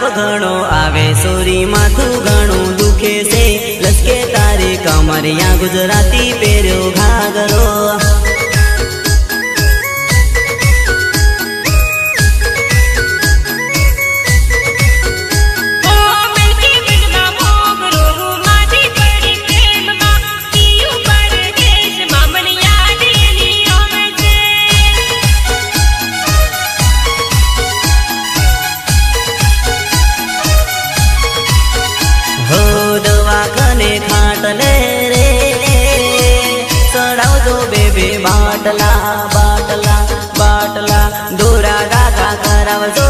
घणो आवे सोरी माथू घणो दुखे से लसके तारे कमरिया गुजराती पेर्यो घाघरो बाटला बाटला बाटला दोरा गागा करावजो